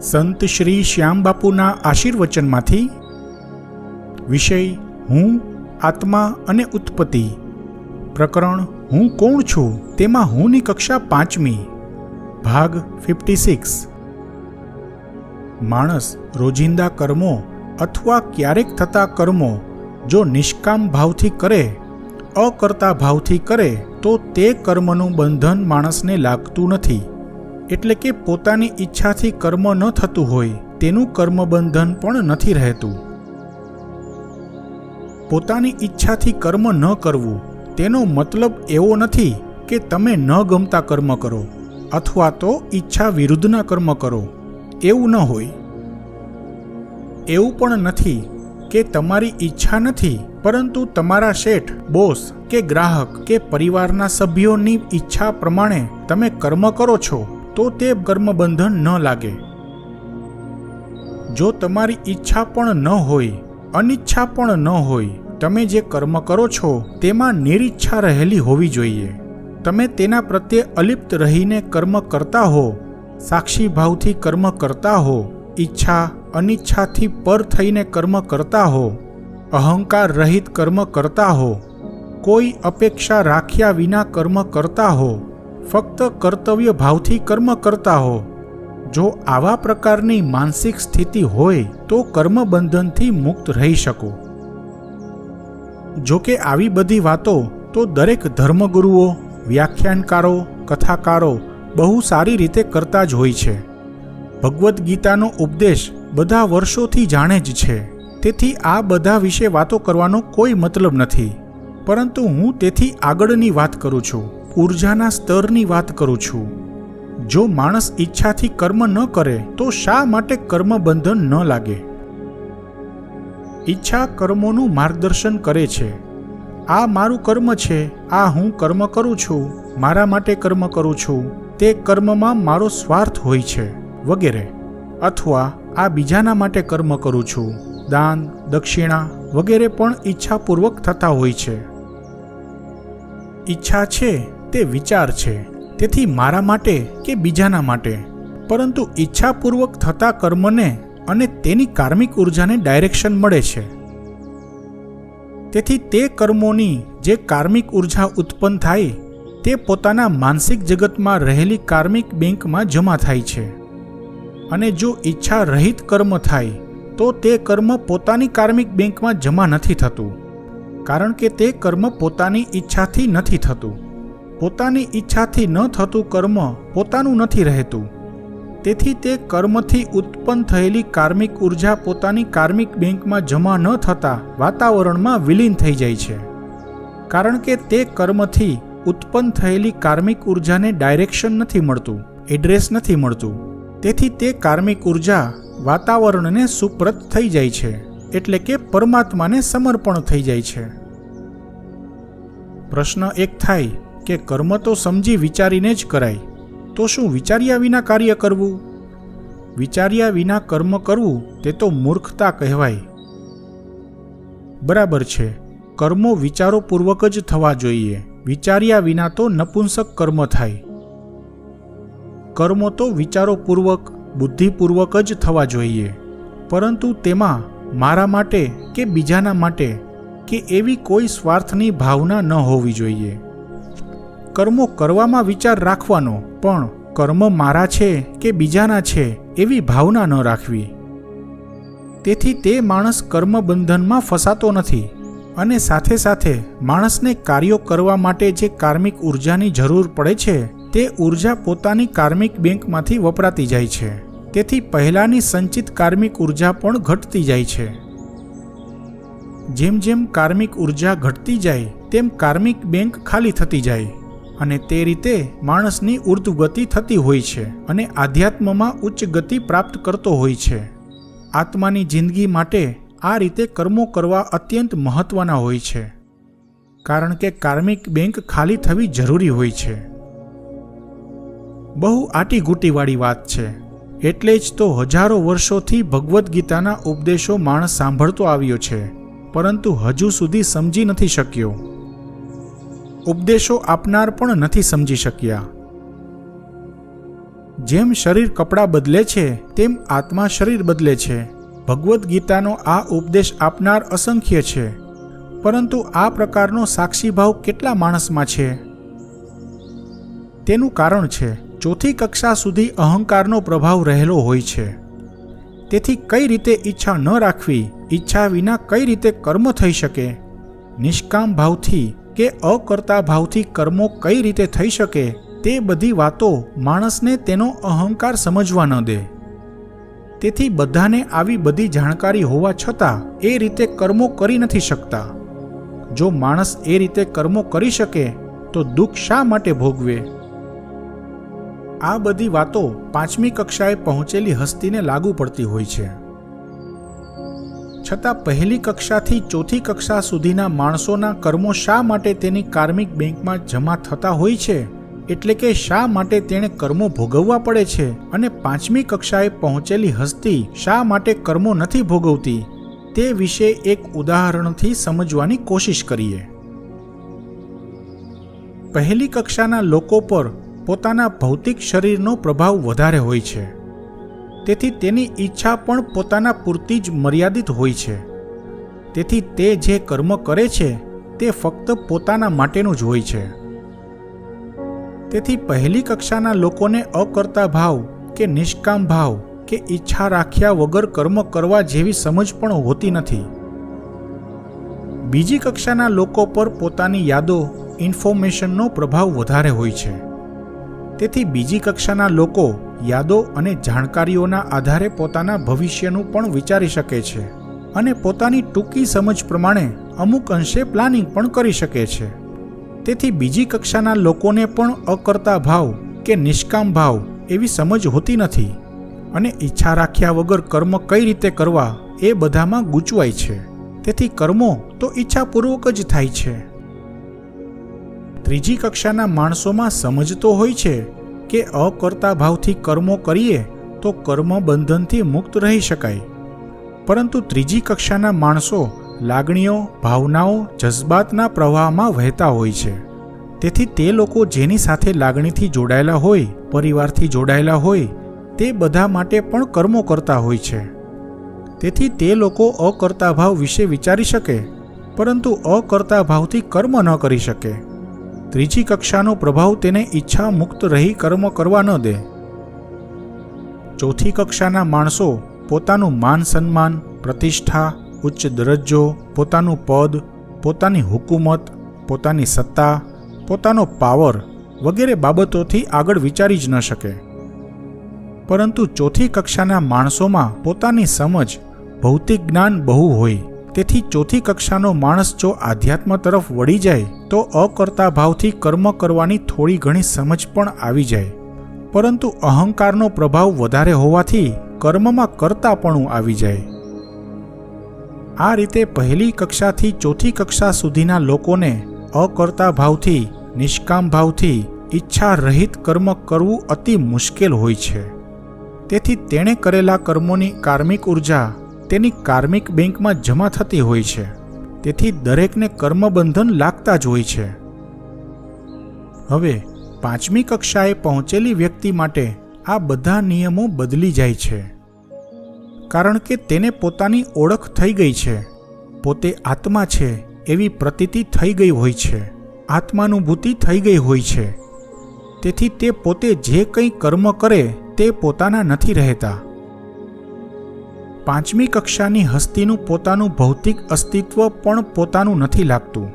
સંત શ્રી શ્યામબાપુના આશીર્વચનમાંથી વિષય હું, આત્મા અને ઉત્પત્તિ. પ્રકરણ હું કોણ છું તેમાં હુંની કક્ષા 5મી. ભાગ 56. માણસ રોજિંદા કર્મો અથવા ક્યારેક થતા કર્મો જો નિષ્કામ ભાવથી કરે, અકર્તા ભાવથી કરે તો તે કર્મનું બંધન માણસને લાગતું નથી. એટલે કે પોતાની ઈચ્છાથી કર્મ ન થતું હોય તેનું કર્મબંધન પણ નથી રહેતું. પોતાની ઈચ્છાથી કર્મ ન કરવું તેનો મતલબ એવો નથી કે તમે ન ગમતા કર્મ કરો અથવા તો ઈચ્છા વિરુદ્ધના કર્મ કરો. એવું ન હોય. એવું પણ નથી કે તમારી ઈચ્છા નથી પરંતુ તમારા શેઠ, બોસ કે ગ્રાહક કે પરિવારના સભ્યોની ઈચ્છા પ્રમાણે તમે કર્મ કરો છો તો તે કર્મબંધન ન લાગે. જો તમારી ઈચ્છા પણ ન હોય, અનિચ્છા પણ ન હોય, તમે જે કર્મ કરો છો તેમાં નિરીચ્છા રહેલી હોવી જોઈએ. તમે તેના પ્રત્યે અલિપ્ત રહીને કર્મ કરતા હો, સાક્ષી ભાવથી કર્મ કરતા હો, ઈચ્છા અનિચ્છાથી પર થઈને કર્મ કરતા હો, અહંકાર રહિત કર્મ કરતા હો, કોઈ અપેક્ષા રાખ્યા વિના કર્મ કરતા હો, ફક્ત કર્તવ્ય ભાવથી કર્મ કરતા હો. જો આવા પ્રકારની માનસિક સ્થિતિ હોય તો કર્મબંધનથી મુક્ત રહી શકો. જો કે આવી બધી વાતો તો દરેક ધર્મગુરુઓ, વ્યાખ્યાનકારો, કથાકારો બહુ સારી રીતે કરતા જ હોય છે. ભગવદ્ ગીતાનો ઉપદેશ બધા વર્ષોથી જાણે જ છે. તેથી આ બધા વિશે વાતો કરવાનો કોઈ મતલબ નથી. પરંતુ હું તેથી આગળની વાત કરું છું, ઉર્જાના સ્તરની વાત કરું છું. જો માણસ ઈચ્છાથી કર્મ ન કરે તો શા માટે કર્મબંધન ન લાગે? ઈચ્છા કર્મોનું માર્ગદર્શન કરે છે. આ મારું કર્મ છે, આ હું કર્મ કરું છું, મારા માટે કર્મ કરું છું, તે કર્મમાં મારો સ્વાર્થ હોય છે વગેરે. અથવા આ બીજાના માટે કર્મ કરું છું, દાન, દક્ષિણા વગેરે પણ ઈચ્છાપૂર્વક થતા હોય છે. ઈચ્છા છે તે વિચાર છે, તેથી મારા માટે કે બીજાના માટે. પરંતુ ઈચ્છાપૂર્વક થતા કર્મને અને તેની કાર્મિક ઉર્જાને ડાયરેક્શન મળે છે. તેથી તે કર્મોની જે કાર્મિક ઉર્જા ઉત્પન્ન થાય તે પોતાના માનસિક જગતમાં રહેલી કાર્મિક બેંકમાં જમા થાય છે. અને જો ઈચ્છા રહિત કર્મ થાય તો તે કર્મ પોતાની કાર્મિક બેંકમાં જમા નથી થતું, કારણ કે તે કર્મ પોતાની ઈચ્છાથી નથી થતું. પોતાની ઈચ્છાથી ન થતું કર્મ પોતાનું નથી રહેતું. તેથી તે કર્મથી ઉત્પન્ન થયેલી કાર્મિક ઉર્જા પોતાની કાર્મિક બેંકમાં જમા ન થતા વાતાવરણમાં વિલીન થઈ જાય છે. કારણ કે તે કર્મથી ઉત્પન્ન થયેલી કાર્મિક ઉર્જાને ડાયરેક્શન નથી મળતું, એડ્રેસ નથી મળતું. તેથી તે કાર્મિક ઉર્જા વાતાવરણને સુપ્રત થઈ જાય છે, એટલે કે પરમાત્માને સમર્પણ થઈ જાય છે. પ્રશ્ન એક થાય કે કર્મ તો સમજી વિચારીને જ કરાય, તો શું વિચાર્યા વિના કાર્ય કરવું? વિચાર્યા વિના કર્મ કરવું તે તો મૂર્ખતા કહેવાય. બરાબર છે, કર્મો વિચારોપૂર્વક જ થવા જોઈએ. વિચાર્યા વિના તો નપુંસક કર્મ થાય. કર્મો તો વિચારોપૂર્વક, બુદ્ધિપૂર્વક જ થવા જોઈએ. પરંતુ તેમાં મારા માટે કે બીજાના માટે કે એવી કોઈ સ્વાર્થની ભાવના ન હોવી જોઈએ. કર્મો કરવામાં વિચાર રાખવાનો, પણ કર્મ મારા છે કે બીજાના છે એવી ભાવના ન રાખવી. તેથી તે માણસ કર્મબંધનમાં ફસાતો નથી. અને સાથે સાથે માણસને કાર્યો કરવા માટે જે કાર્મિક ઉર્જાની જરૂર પડે છે તે ઉર્જા પોતાની કાર્મિક બેંકમાંથી વપરાતી જાય છે. તેથી પહેલાંની સંચિત કાર્મિક ઉર્જા પણ ઘટતી જાય છે. જેમ જેમ કાર્મિક ઉર્જા ઘટતી જાય તેમ કાર્મિક બેંક ખાલી થતી જાય અને તે રીતે માણસની ઉર્ધ્વગતિ થતી હોય છે અને આધ્યાત્મમાં ઉચ્ચ ગતિ પ્રાપ્ત કરતો હોય છે. આત્માની જિંદગી માટે આ રીતે કર્મો કરવા અત્યંત મહત્વના હોય છે, કારણ કે કાર્મિક બેંક ખાલી થવી જરૂરી હોય છે. બહુ આટીઘૂટીવાળી વાત છે. એટલે જ તો હજારો વર્ષોથી ભગવદ્ ગીતાના ઉપદેશો માણસ સાંભળતો આવ્યો છે, પરંતુ હજુ સુધી સમજી નથી શક્યો. ઉપદેશો આપનાર પણ નથી સમજી શક્યા. જેમ શરીર કપડાં બદલે છે તેમ આત્મા શરીર બદલે છે. ભગવદ્ ગીતાનો આ ઉપદેશ આપનાર અસંખ્ય છે, પરંતુ આ પ્રકારનો સાક્ષીભાવ કેટલા માણસમાં છે? તેનું કારણ છે ચોથી કક્ષા સુધી અહંકારનો પ્રભાવ રહેલો હોય છે. તેથી કઈ રીતે ઈચ્છા ન રાખવી, ઈચ્છા વિના કઈ રીતે કર્મ થઈ શકે, નિષ્કામ ભાવથી કે અકર્તા ભાવથી કર્મો કઈ રીતે થઈ શકે, તે બધી વાતો માણસને તેનો અહંકાર સમજવા ન દે. તેથી બધાને આવી બધી જાણકારી હોવા છતાં એ રીતે કર્મો કરી નથી શકતા. જો માણસ એ રીતે કર્મો કરી શકે તો દુઃખ શા માટે ભોગવે? આ બધી વાતો 5મી કક્ષાએ પહોંચેલી હસ્તીને લાગુ પડતી હોય છે. છતાં પહેલી કક્ષાથી ચોથી કક્ષા સુધીના માણસોના કર્મો શા માટે તેની કાર્મિક બેંકમાં જમા થતા હોય છે, એટલે કે શા માટે તેણે કર્મો ભોગવવા પડે છે, અને 5મી કક્ષાએ પહોંચેલી હસ્તી શા માટે કર્મો નથી ભોગવતી, તે વિશે એક ઉદાહરણથી સમજવાની કોશિશ કરીએ. પહેલી કક્ષાના લોકો પર પોતાના ભૌતિક શરીરનો પ્રભાવ વધારે હોય છે. તેથી તેની ઈચ્છા પણ પોતાના પૂરતી જ મર્યાદિત હોય છે. તેથી તે જે કર્મ કરે છે તે ફક્ત પોતાના માટેનું જ હોય છે. તેથી પહેલી કક્ષાના લોકોને અકર્તા ભાવ કે નિષ્કામ ભાવ કે ઈચ્છા રાખ્યા વગર કર્મ કરવા જેવી સમજ પણ હોતી નથી. બીજી કક્ષાના લોકો પર પોતાની યાદો, ઇન્ફોર્મેશનનો પ્રભાવ વધારે હોય છે. તેથી બીજી કક્ષાના લોકો યાદો અને જાણકારીઓના આધારે પોતાના ભવિષ્યનું પણ વિચારી શકે છે અને પોતાની ટૂંકી સમજ પ્રમાણે અમુક અંશે પ્લાનિંગ પણ કરી શકે છે. તેથી બીજી કક્ષાના લોકોને પણ અકર્તા ભાવ કે નિષ્કામ ભાવ એવી સમજ હોતી નથી અને ઈચ્છા રાખ્યા વગર કર્મ કઈ રીતે કરવા એ બધામાં ગૂંચવાય છે. તેથી કર્મો તો ઈચ્છાપૂર્વક જ થાય છે. ત્રીજી કક્ષાના માણસોમાં સમજ તો હોય છે કે અકર્તા ભાવથી કર્મો કરીએ તો કર્મ બંધનથી મુક્ત રહી શકાય, પરંતુ ત્રીજી કક્ષાના માણસો લાગણીઓ, ભાવનાઓ, જજ્બાતના પ્રવાહમાં વહેતા હોય છે. તેથી તે લોકો જેની સાથે લાગણીથી જોડાયેલા હોય, પરિવારથી જોડાયેલા હોય, તે બધા માટે પણ કર્મો કરતા હોય છે. તેથી તે લોકો અકર્તા ભાવ વિશે વિચારી શકે, પરંતુ અકર્તા ભાવથી કર્મ ન કરી શકે. ત્રીજી કક્ષાનો પ્રભાવ તેને ઈચ્છા મુક્ત રહી કર્મ કરવા ન દે. ચોથી કક્ષાના માણસો પોતાનું માન સન્માન, પ્રતિષ્ઠા, ઉચ્ચ દરજ્જો, પોતાનું પદ, પોતાની હુકુમત, પોતાની સત્તા, પોતાનો પાવર વગેરે બાબતોથી આગળ વિચારી જ ન શકે. પરંતુ ચોથી કક્ષાના માણસોમાં પોતાની સમજ, ભૌતિક જ્ઞાન બહુ હોય. તેથી ચોથી કક્ષાનો માણસ જો આધ્યાત્મ તરફ વળી જાય તો અકર્તા ભાવથી કર્મ કરવાની થોડી ઘણી સમજ પણ આવી જાય, પરંતુ અહંકારનો પ્રભાવ વધારે હોવાથી કર્મમાં કરતાપણું આવી જાય. આ રીતે પહેલી કક્ષાથી ચોથી કક્ષા સુધીના લોકોને અકર્તા ભાવથી, નિષ્કામ ભાવથી ઈચ્છા રહિત કર્મ કરવું અતિ મુશ્કેલ હોય છે. તેથી તેણે કરેલા કર્મોની કાર્મિક ઉર્જા તેની કાર્મિક બેંકમાં જમા થતી હોય છે. તેથી દરેકને કર્મબંધન લાગતા જ હોય છે. હવે 5મી કક્ષાએ પહોંચેલી વ્યક્તિ માટે આ બધા નિયમો બદલી જાય છે, કારણ કે તેને પોતાની ઓળખ થઈ ગઈ છે. પોતે આત્મા છે એવી પ્રતીતિ થઈ ગઈ હોય છે, આત્માનુભૂતિ થઈ ગઈ હોય છે. તેથી તે પોતે જે કંઈ કર્મ કરે તે પોતાના નથી રહેતા. 5મી કક્ષાની હસ્તીનું પોતાનું ભૌતિક અસ્તિત્વ પણ પોતાનું નથી લાગતું.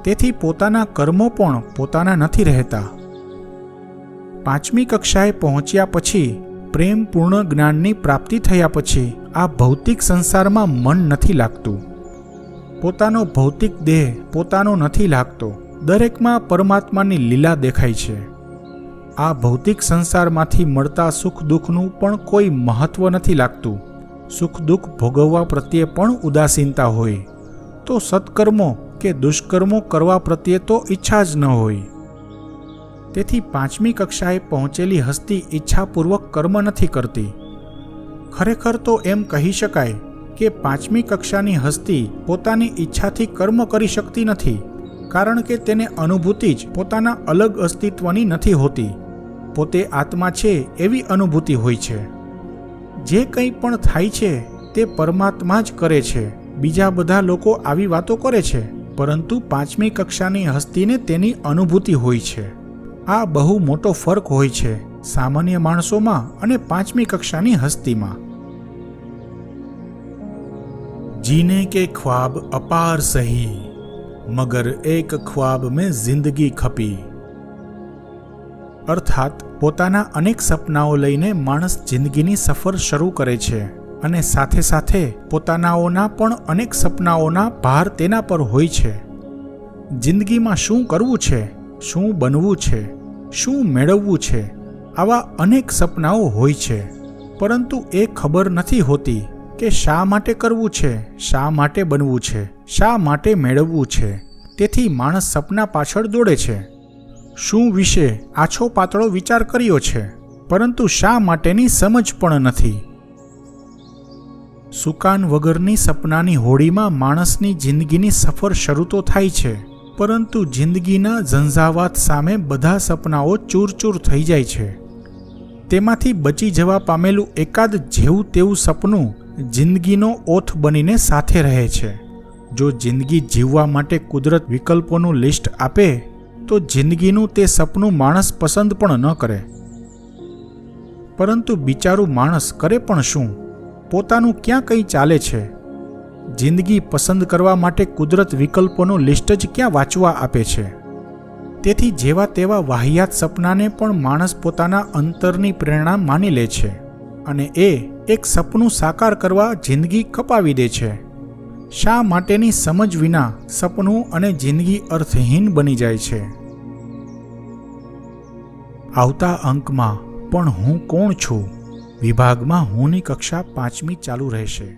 તેથી પોતાના કર્મો પણ પોતાના નથી રહેતા. 5મી કક્ષાએ પહોંચ્યા પછી, પ્રેમપૂર્ણ જ્ઞાનની પ્રાપ્તિ થયા પછી આ ભૌતિક સંસારમાં મન નથી લાગતું. પોતાનો ભૌતિક દેહ પોતાનો નથી લાગતો. દરેકમાં પરમાત્માની લીલા દેખાય છે. આ ભૌતિક સંસારમાંથી મળતા સુખ દુઃખનું પણ કોઈ મહત્વ નથી લાગતું. સુખ દુઃખ ભોગવવા પ્રત્યે પણ ઉદાસીનતા હોય તો સત્કર્મો કે દુષ્કર્મો કરવા પ્રત્યે તો ઈચ્છા જ ન હોય. તેથી 5મી કક્ષાએ પહોંચેલી હસ્તી ઈચ્છાપૂર્વક કર્મ નથી કરતી. ખરેખર તો એમ કહી શકાય કે 5મી કક્ષાની હસ્તી પોતાની ઈચ્છાથી કર્મ કરી શકતી નથી, કારણ કે તેને અનુભૂતિ જ પોતાના અલગ અસ્તિત્વની નથી હોતી. પોતે આત્મા છે એવી અનુભૂતિ હોય છે. જે કંઈ પણ થાય છે તે પરમાત્મા જ કરે છે. બીજા બધા લોકો આવી વાતો કરે છે, પરંતુ 5મી કક્ષાની હસ્તીને તેની અનુભૂતિ હોય છે. આ બહુ મોટો ફરક હોય છે સામાન્ય માણસોમાં અને 5મી કક્ષાની હસ્તીમાં. જીને કે ખ્વાબ અપાર સહી, મગર એક ખ્વાબ મેં જિંદગી ખપી. અર્થાત પોતાના અનેક સપનાઓ લઈને માણસ જિંદગીની સફર શરૂ કરે છે અને સાથે સાથે પોતાનાઓના પણ અનેક સપનાઓના ભાર તેના પર હોય છે. જિંદગીમાં શું કરવું છે, શું બનવું છે, શું મેળવવું છે, આવા અનેક સપનાઓ હોય છે, પરંતુ એ ખબર નથી હોતી કે શા માટે કરવું છે, શા માટે બનવું છે, શા માટે મેળવવું છે. તેથી માણસ સપના પાછળ દોડે છે. શું વિશે આછો પાતળો વિચાર કર્યો છે, પરંતુ શા માટેની સમજ પણ નથી. સુકાન વગરની સપનાની હોડીમાં માણસની જિંદગીની સફર શરૂ તો થાય છે, પરંતુ જિંદગીના ઝંઝાવાત સામે બધા સપનાઓ ચૂરચૂર થઈ જાય છે. તેમાંથી બચી જવા પામેલું એકાદ જેવું તેવું સપનું જિંદગીનો ઓથ બનીને સાથે રહે છે. જો જિંદગી જીવવા માટે કુદરત વિકલ્પોનું લિસ્ટ આપે તો જિંદગીનું તે સપનું માણસ પસંદ પણ ન કરે. પરંતુ બિચારું માણસ કરે પણ શું? પોતાનું ક્યાં કંઈ ચાલે છે? જિંદગી પસંદ કરવા માટે કુદરત વિકલ્પોનું લિસ્ટ જ ક્યાં વાંચવા આપે છે? તેથી જેવા તેવા વાહિયાત સપનાને પણ માણસ પોતાના અંતરની પ્રેરણા માની લે છે અને એ એક સપનું સાકાર કરવા જિંદગી ખપાવી દે છે. શા માટેની સમજ વિના સપનું અને જિંદગી અર્થહીન બની જાય છે. આવતા અંકમાં પણ હું કોણ છું વિભાગમાં હુંની કક્ષા 5મી ચાલુ રહેશે.